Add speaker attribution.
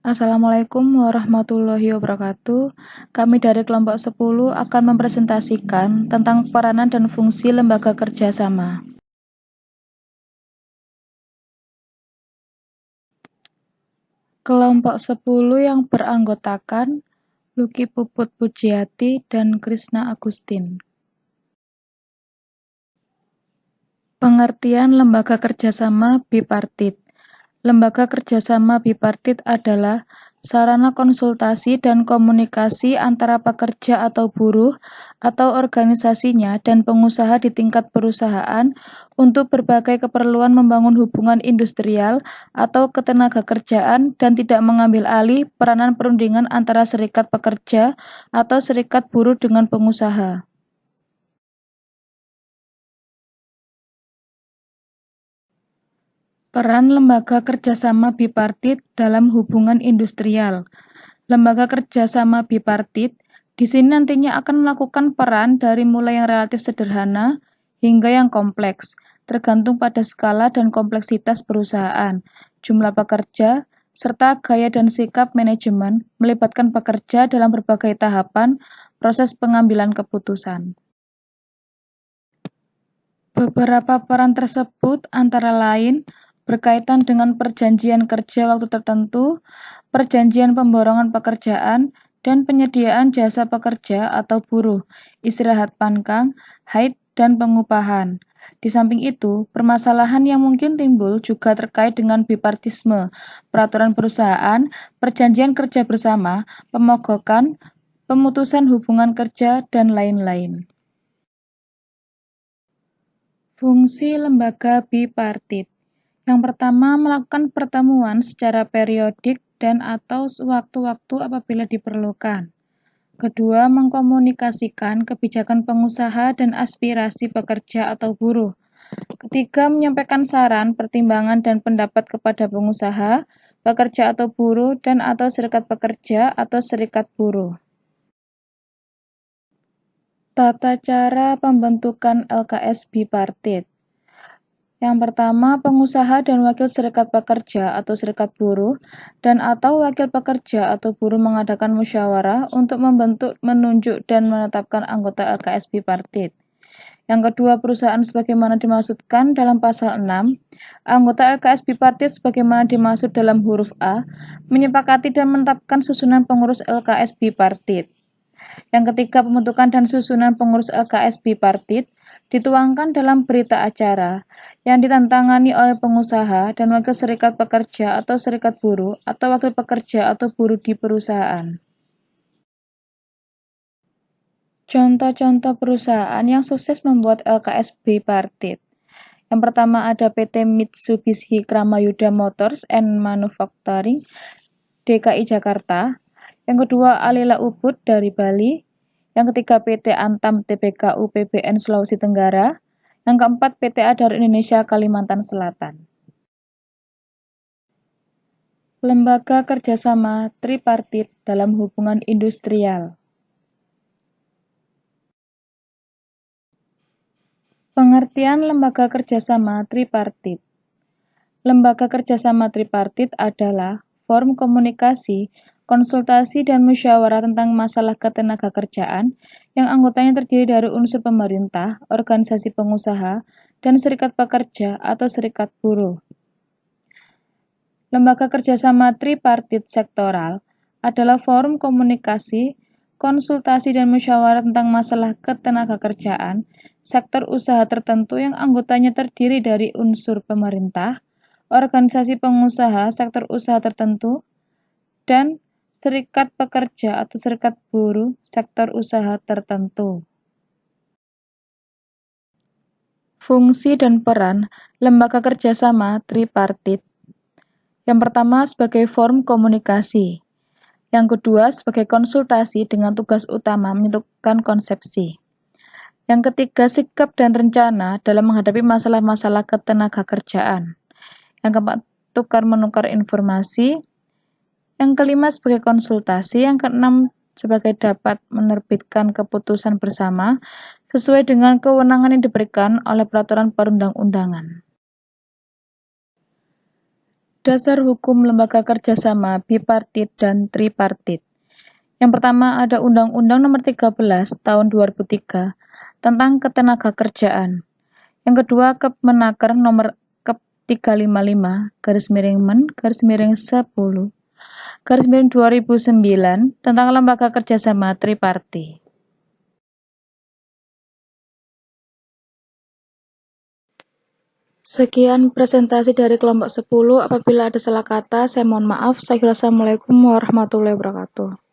Speaker 1: Assalamualaikum warahmatullahi wabarakatuh. Kami dari kelompok 10 akan mempresentasikan tentang peranan dan fungsi lembaga kerjasama. Kelompok 10 yang beranggotakan Lucky Puput Pujiati dan Krishna Agustin. Pengertian lembaga kerjasama bipartit. Lembaga kerjasama bipartit adalah sarana konsultasi dan komunikasi antara pekerja atau buruh atau organisasinya dan pengusaha di tingkat perusahaan untuk berbagai keperluan membangun hubungan industrial atau ketenagakerjaan dan tidak mengambil alih peranan perundingan antara serikat pekerja atau serikat buruh dengan pengusaha. Peran lembaga kerjasama bipartit dalam hubungan industrial. Lembaga kerjasama bipartit di sini nantinya akan melakukan peran dari mulai yang relatif sederhana hingga yang kompleks, tergantung pada skala dan kompleksitas perusahaan, jumlah pekerja, serta gaya dan sikap manajemen melibatkan pekerja dalam berbagai tahapan proses pengambilan keputusan. Beberapa peran tersebut antara lain berkaitan dengan perjanjian kerja waktu tertentu, perjanjian pemborongan pekerjaan, dan penyediaan jasa pekerja atau buruh, istirahat pangkang, haid, dan pengupahan. Di samping itu, permasalahan yang mungkin timbul juga terkait dengan bipartisme, peraturan perusahaan, perjanjian kerja bersama, pemogokan, pemutusan hubungan kerja, dan lain-lain. Fungsi lembaga bipartit. Yang pertama, melakukan pertemuan secara periodik dan atau sewaktu-waktu apabila diperlukan. Kedua, mengkomunikasikan kebijakan pengusaha dan aspirasi pekerja atau buruh. Ketiga, menyampaikan saran, pertimbangan, dan pendapat kepada pengusaha, pekerja atau buruh, dan atau serikat pekerja atau serikat buruh. Tata cara pembentukan LKS bipartit. Yang pertama, pengusaha dan wakil serikat pekerja atau serikat buruh dan atau wakil pekerja atau buruh mengadakan musyawarah untuk membentuk, menunjuk, dan menetapkan anggota LKS bipartit. Yang kedua, perusahaan sebagaimana dimaksudkan dalam pasal 6, anggota LKS bipartit sebagaimana dimaksud dalam huruf A, menyepakati dan menetapkan susunan pengurus LKS bipartit. Yang ketiga, pembentukan dan susunan pengurus LKS bipartit dituangkan dalam berita acara yang ditantangani oleh pengusaha dan wakil serikat pekerja atau serikat buruh atau wakil pekerja atau buruh di perusahaan. Contoh-contoh perusahaan yang sukses membuat LKS bipartit. Yang pertama ada PT Mitsubishi Kramayuda Motors and Manufacturing DKI Jakarta. Yang kedua Alila Ubud dari Bali. Yang ketiga PT Antam TBK UPBN Sulawesi Tenggara. Yang keempat PT Adar Indonesia Kalimantan Selatan. Lembaga kerjasama tripartit dalam hubungan industrial. Pengertian lembaga kerjasama tripartit. Lembaga kerjasama tripartit adalah forum komunikasi, konsultasi, dan musyawarah tentang masalah ketenagakerjaan yang anggotanya terdiri dari unsur pemerintah, organisasi pengusaha, dan serikat pekerja atau serikat buruh. Lembaga kerjasama tripartit sektoral adalah forum komunikasi, konsultasi, dan musyawarah tentang masalah ketenagakerjaan sektor usaha tertentu yang anggotanya terdiri dari unsur pemerintah, organisasi pengusaha sektor usaha tertentu, dan serikat pekerja atau serikat buruh sektor usaha tertentu. Fungsi dan peran lembaga kerjasama tripartit. Yang pertama sebagai forum komunikasi. Yang kedua sebagai konsultasi dengan tugas utama menentukan konsepsi. Yang ketiga sikap dan rencana dalam menghadapi masalah-masalah ketenagakerjaan. Yang keempat tukar-menukar informasi. Yang kelima sebagai konsultasi, yang keenam sebagai dapat menerbitkan keputusan bersama sesuai dengan kewenangan yang diberikan oleh peraturan perundang-undangan. Dasar hukum lembaga kerjasama bipartit dan tripartit. Yang pertama ada Undang-Undang Nomor 13 Tahun 2003 tentang Ketenagakerjaan. Yang kedua Kepmenaker Nomor Kep 355 /10 /2009 tentang lembaga kerjasama tripartit. Sekian presentasi dari kelompok 10. Apabila ada salah kata, saya mohon maaf. Assalamualaikum warahmatullahi wabarakatuh.